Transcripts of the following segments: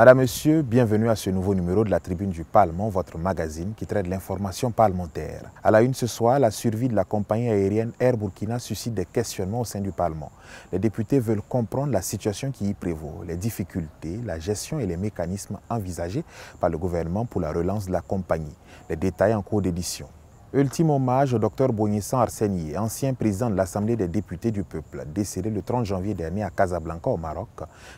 Madame, Monsieur, bienvenue à ce nouveau numéro de la Tribune du Parlement, votre magazine qui traite l'information parlementaire. À la une ce soir, la survie de la compagnie aérienne Air Burkina suscite des questionnements au sein du Parlement. Les députés veulent comprendre la situation qui y prévaut, les difficultés, la gestion et les mécanismes envisagés par le gouvernement pour la relance de la compagnie. Les détails en cours d'édition. Ultime hommage au Dr Bognissan Arsène, ancien président de l'Assemblée des députés du peuple, décédé le 30 janvier dernier à Casablanca au Maroc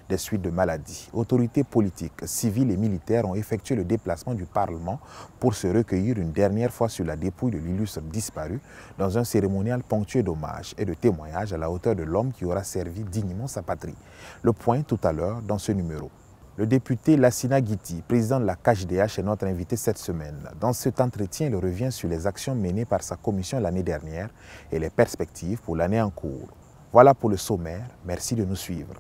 des suites de maladies. Autorités politiques, civiles et militaires ont effectué le déplacement du Parlement pour se recueillir une dernière fois sur la dépouille de l'illustre disparu dans un cérémonial ponctué d'hommages et de témoignages à la hauteur de l'homme qui aura servi dignement sa patrie. Le point tout à l'heure dans ce numéro. Le député Lassina Guiti, président de la CAJDH, est notre invité cette semaine. Dans cet entretien, il revient sur les actions menées par sa commission l'année dernière et les perspectives pour l'année en cours. Voilà pour le sommaire. Merci de nous suivre.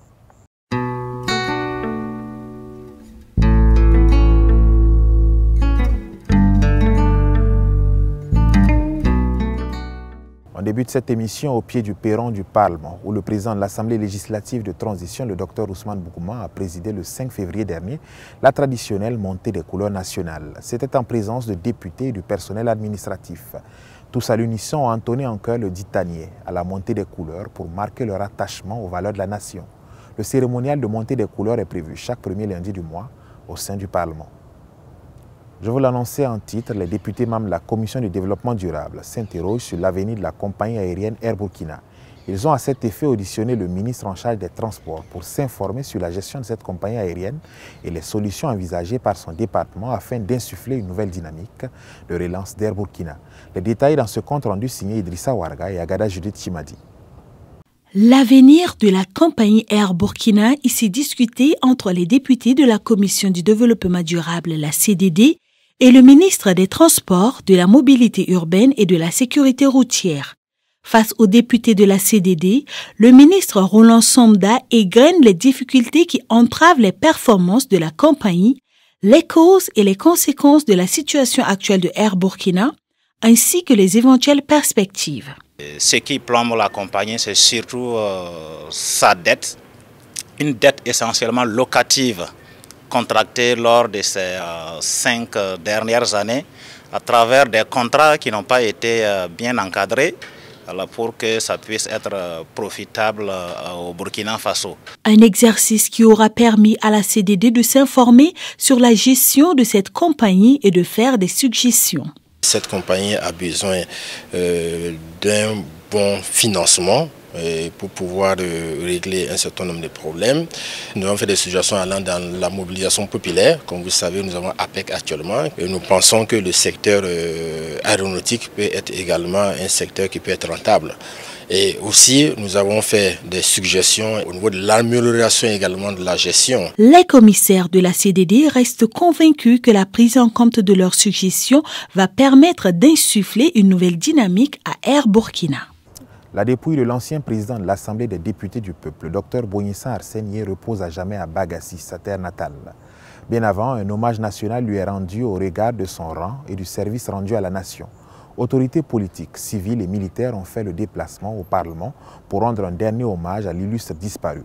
On débute cette émission au pied du perron du Parlement, où le président de l'Assemblée législative de transition, le Dr Ousmane Bougouma, a présidé le 5 février dernier la traditionnelle montée des couleurs nationales. C'était en présence de députés et du personnel administratif. Tous à l'unisson ont entonné en chœur le ditanier à la montée des couleurs pour marquer leur attachement aux valeurs de la nation. Le cérémonial de montée des couleurs est prévu chaque premier lundi du mois au sein du Parlement. Je vous l'annonçais en titre, les députés membres de la Commission du développement durable s'interrogent sur l'avenir de la compagnie aérienne Air Burkina. Ils ont à cet effet auditionné le ministre en charge des Transports pour s'informer sur la gestion de cette compagnie aérienne et les solutions envisagées par son département afin d'insuffler une nouvelle dynamique de relance d'Air Burkina. Les détails dans ce compte rendu signé Idrissa Warga et Agada Judith Chimadi. L'avenir de la compagnie Air Burkina ici discuté entre les députés de la Commission du développement durable, la CDD, et le ministre des Transports, de la Mobilité urbaine et de la Sécurité routière. Face aux députés de la CDD, le ministre Roland Somda égrène les difficultés qui entravent les performances de la compagnie, les causes et les conséquences de la situation actuelle de Air Burkina, ainsi que les éventuelles perspectives. Ce qui plombe la compagnie, c'est surtout sa dette, une dette essentiellement locative, contractés lors de ces 5 dernières années à travers des contrats qui n'ont pas été bien encadrés pour que ça puisse être profitable au Burkina Faso. Un exercice qui aura permis à la CDD de s'informer sur la gestion de cette compagnie et de faire des suggestions. Cette compagnie a besoin d'un bon financement pour pouvoir régler un certain nombre de problèmes. Nous avons fait des suggestions allant dans la mobilisation populaire. Comme vous savez, nous avons APEC actuellement. Et nous pensons que le secteur aéronautique peut être également un secteur qui peut être rentable. Et aussi, nous avons fait des suggestions au niveau de l'amélioration également de la gestion. Les commissaires de la CDD restent convaincus que la prise en compte de leurs suggestions va permettre d'insuffler une nouvelle dynamique à Air Burkina. La dépouille de l'ancien président de l'Assemblée des députés du peuple, Dr Bognissan Arsène, repose à jamais à Bagassi, sa terre natale. Bien avant, un hommage national lui est rendu au regard de son rang et du service rendu à la nation. Autorités politiques, civiles et militaires ont fait le déplacement au Parlement pour rendre un dernier hommage à l'illustre disparu.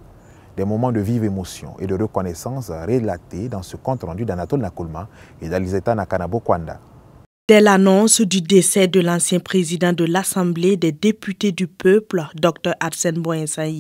Des moments de vive émotion et de reconnaissance relatés dans ce compte rendu d'Anatole Nakoulma et d'Alizeta Nakanabo Kwanda. Dès l'annonce du décès de l'ancien président de l'Assemblée des députés du peuple, Dr Arsène Bognissan,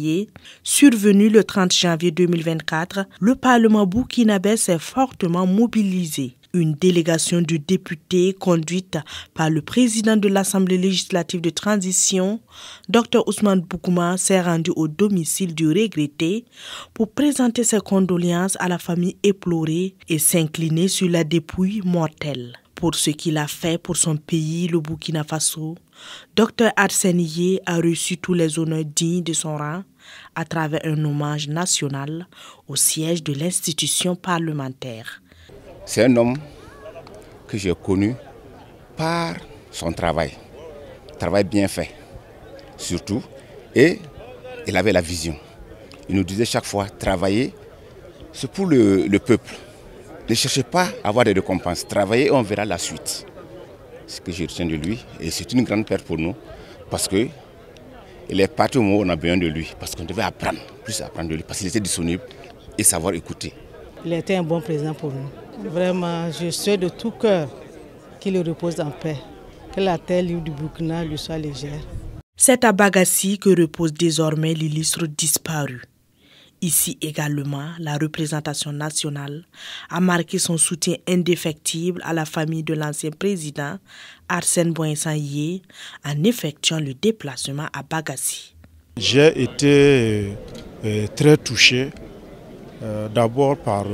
survenu le 30 janvier 2024, le Parlement burkinabé s'est fortement mobilisé. Une délégation de députés conduite par le président de l'Assemblée législative de transition, Dr Ousmane Bougouma, s'est rendu au domicile du regretté pour présenter ses condoléances à la famille éplorée et s'incliner sur la dépouille mortelle. Pour ce qu'il a fait pour son pays, le Burkina Faso, Dr Arsène a reçu tous les honneurs dignes de son rang à travers un hommage national au siège de l'institution parlementaire. C'est un homme que j'ai connu par son travail bien fait, surtout, et il avait la vision. Il nous disait chaque fois, travailler, c'est pour le peuple. Ne cherchez pas à avoir des récompenses. Travaillez et on verra la suite. C'est ce que je retiens de lui. Et c'est une grande perte pour nous. Parce qu'il est parti au moment où on a besoin de lui. Parce qu'on devait apprendre, plus apprendre de lui. Parce qu'il était disponible et savoir écouter. Il a été un bon président pour nous. Vraiment, je souhaite de tout cœur qu'il repose en paix, que la terre libre du Burkina lui soit légère. C'est à Bagassi que repose désormais l'illustre disparu. Ici également, la représentation nationale a marqué son soutien indéfectible à la famille de l'ancien président Arsène Boinsan-Yé en effectuant le déplacement à Bagassi. J'ai été très touché d'abord par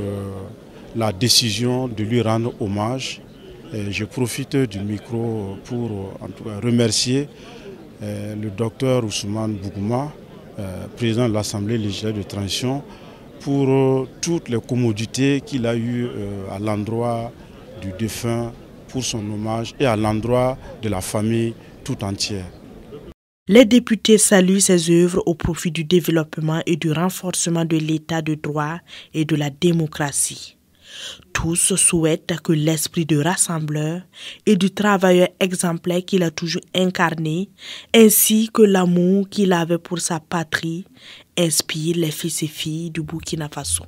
la décision de lui rendre hommage. Je profite du micro pour en tout cas remercier le docteur Ousmane Bougouma, président de l'Assemblée législative de transition, pour toutes les commodités qu'il a eues à l'endroit du défunt, pour son hommage et à l'endroit de la famille tout entière. Les députés saluent ses œuvres au profit du développement et du renforcement de l'état de droit et de la démocratie. Tous souhaitent que l'esprit de rassembleur et du travailleur exemplaire qu'il a toujours incarné, ainsi que l'amour qu'il avait pour sa patrie, inspirent les fils et filles du Burkina Faso.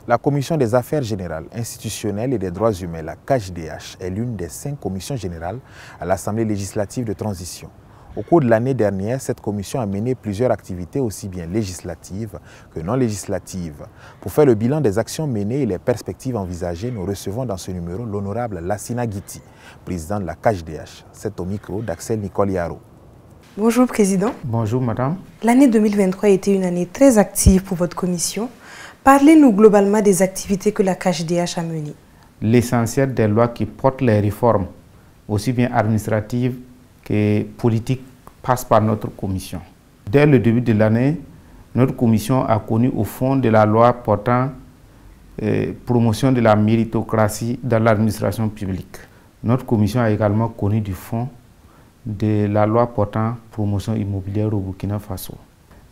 La Commission des affaires générales, institutionnelles et des droits humains, la CAGDH, est l'une des 5 commissions générales à l'Assemblée législative de transition. Au cours de l'année dernière, cette commission a mené plusieurs activités aussi bien législatives que non législatives. Pour faire le bilan des actions menées et les perspectives envisagées, nous recevons dans ce numéro l'honorable Lassina Guiti, président de la CAGDH. C'est au micro d'Axel Nicole Yaro. Bonjour Président. Bonjour Madame. L'année 2023 a été une année très active pour votre commission. Parlez-nous globalement des activités que la CAGDH a menées. L'essentiel des lois qui portent les réformes, aussi bien administratives que politiques, passe par notre commission. Dès le début de l'année, notre commission a connu au fond de la loi portant promotion de la méritocratie dans l'administration publique. Notre commission a également connu du fond de la loi portant promotion immobilière au Burkina Faso.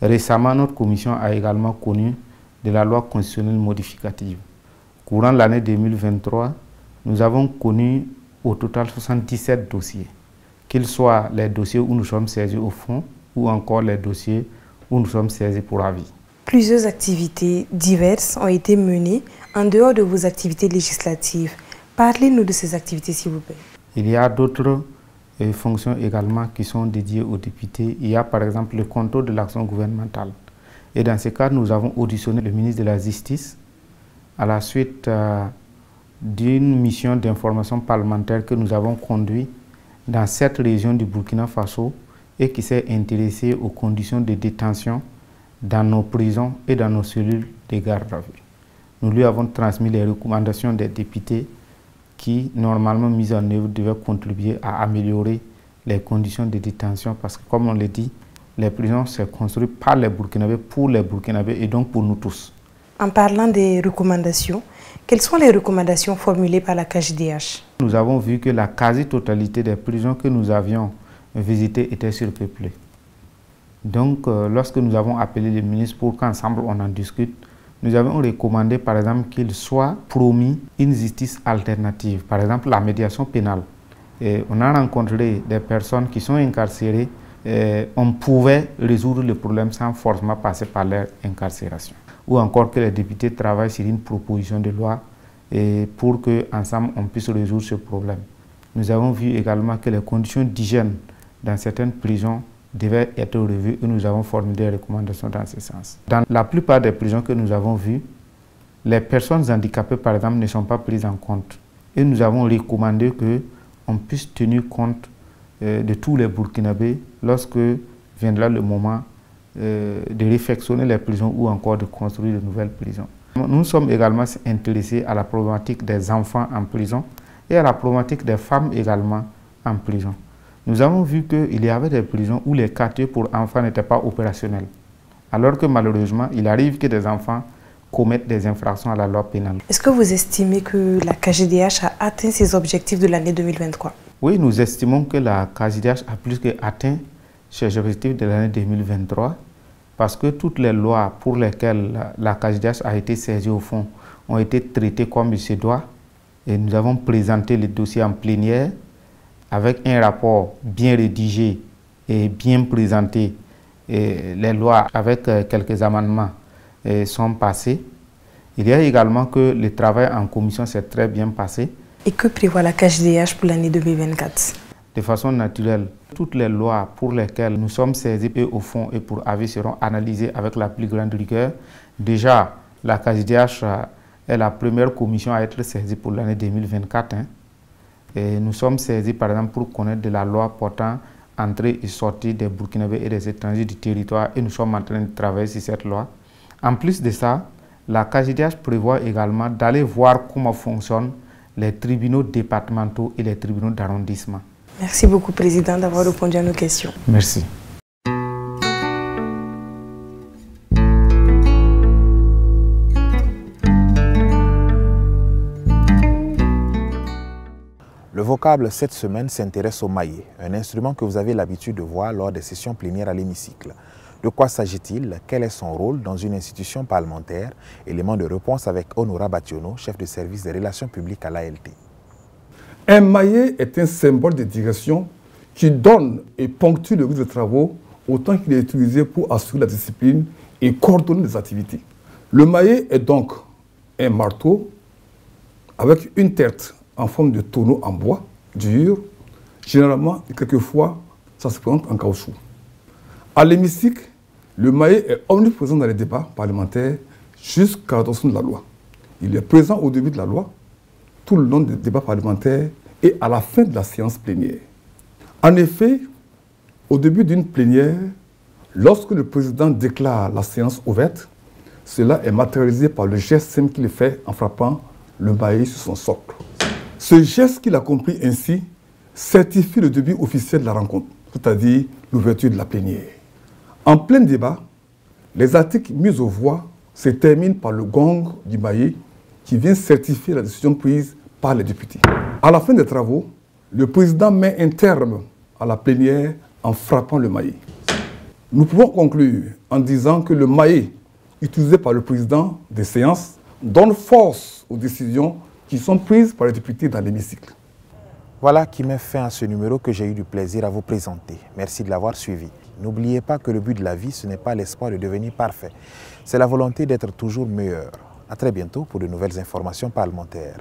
Récemment, notre commission a également connu de la loi constitutionnelle modificative. Courant l'année 2023, nous avons connu au total 77 dossiers, qu'ils soient les dossiers où nous sommes saisis au fond ou encore les dossiers où nous sommes saisis pour avis. Plusieurs activités diverses ont été menées en dehors de vos activités législatives. Parlez-nous de ces activités, s'il vous plaît. Il y a d'autres fonctions également qui sont dédiées aux députés. Il y a par exemple le contrôle de l'action gouvernementale. Et dans ce cas, nous avons auditionné le ministre de la Justice à la suite d'une mission d'information parlementaire que nous avons conduite dans cette région du Burkina Faso et qui s'est intéressée aux conditions de détention dans nos prisons et dans nos cellules de garde à vue. Nous lui avons transmis les recommandations des députés qui, normalement mises en œuvre, devaient contribuer à améliorer les conditions de détention parce que, comme on l'a dit, les prisons sont construites par les Burkinabés, pour les Burkinabés et donc pour nous tous. En parlant des recommandations, quelles sont les recommandations formulées par la CAGDH? Nous avons vu que la quasi-totalité des prisons que nous avions visitées étaient surpeuplées. Donc, lorsque nous avons appelé les ministres pour qu'ensemble on en discute, nous avons recommandé par exemple qu'il soit promis une justice alternative, par exemple la médiation pénale. Et on a rencontré des personnes qui sont incarcérées. On pouvait résoudre le problème sans forcément passer par leur incarcération. Ou encore que les députés travaillent sur une proposition de loi pour qu'ensemble on puisse résoudre ce problème. Nous avons vu également que les conditions d'hygiène dans certaines prisons devaient être revues et nous avons formulé des recommandations dans ce sens. Dans la plupart des prisons que nous avons vues, les personnes handicapées par exemple ne sont pas prises en compte. Et nous avons recommandé qu'on puisse tenir compte de tous les Burkinabés lorsque viendra le moment de réfectionner les prisons ou encore de construire de nouvelles prisons. Nous sommes également intéressés à la problématique des enfants en prison et à la problématique des femmes également en prison. Nous avons vu qu'il y avait des prisons où les quartiers pour enfants n'étaient pas opérationnels, alors que malheureusement, il arrive que des enfants commettent des infractions à la loi pénale. Est-ce que vous estimez que la CAGDH a atteint ses objectifs de l'année 2023? Oui, nous estimons que la CAGDH a plus qu'atteint ses objectifs de l'année 2023 parce que toutes les lois pour lesquelles la CAGDH a été saisie au fond ont été traitées comme il se doit et nous avons présenté les dossiers en plénière avec un rapport bien rédigé et bien présenté, et les lois avec quelques amendements sont passées. Il y a également que le travail en commission s'est très bien passé. Et que prévoit la CHDH pour l'année 2024? De façon naturelle, toutes les lois pour lesquelles nous sommes saisis et au fond et pour avis seront analysées avec la plus grande rigueur. Déjà, la CHDH est la première commission à être saisie pour l'année 2024. Et nous sommes saisis par exemple pour connaître de la loi portant entrée et sortie des Burkinabés et des étrangers du territoire et nous sommes en train de travailler sur cette loi. En plus de ça, la CHDH prévoit également d'aller voir comment fonctionnent les tribunaux départementaux et les tribunaux d'arrondissement. Merci beaucoup, Président, d'avoir répondu à nos questions. Merci. Le vocable cette semaine s'intéresse au maillet, un instrument que vous avez l'habitude de voir lors des sessions plénières à l'hémicycle. De quoi s'agit-il? Quel est son rôle dans une institution parlementaire? Élément de réponse avec Honora Bationo, chef de service des relations publiques à l'ALT. Un maillet est un symbole de direction qui donne et ponctue le rythme de travaux autant qu'il est utilisé pour assurer la discipline et coordonner les activités. Le maillet est donc un marteau avec une tête en forme de tonneau en bois dur. Généralement, quelquefois, ça se présente en caoutchouc. À l'hémicycle, le maillet est omniprésent dans les débats parlementaires jusqu'à l'adoption de la loi. Il est présent au début de la loi, tout le long des débats parlementaires et à la fin de la séance plénière. En effet, au début d'une plénière, lorsque le président déclare la séance ouverte, cela est matérialisé par le geste simple qu'il fait en frappant le maillet sur son socle. Ce geste qu'il accomplit ainsi certifie le début officiel de la rencontre, c'est-à-dire l'ouverture de la plénière. En plein débat, les articles mis aux voix se terminent par le gong du maillet qui vient certifier la décision prise par les députés. À la fin des travaux, le président met un terme à la plénière en frappant le maillet. Nous pouvons conclure en disant que le maillet utilisé par le président des séances donne force aux décisions qui sont prises par les députés dans l'hémicycle. Voilà qui met fin à ce numéro que j'ai eu du plaisir à vous présenter. Merci de l'avoir suivi. N'oubliez pas que le but de la vie, ce n'est pas l'espoir de devenir parfait. C'est la volonté d'être toujours meilleur. À très bientôt pour de nouvelles informations parlementaires.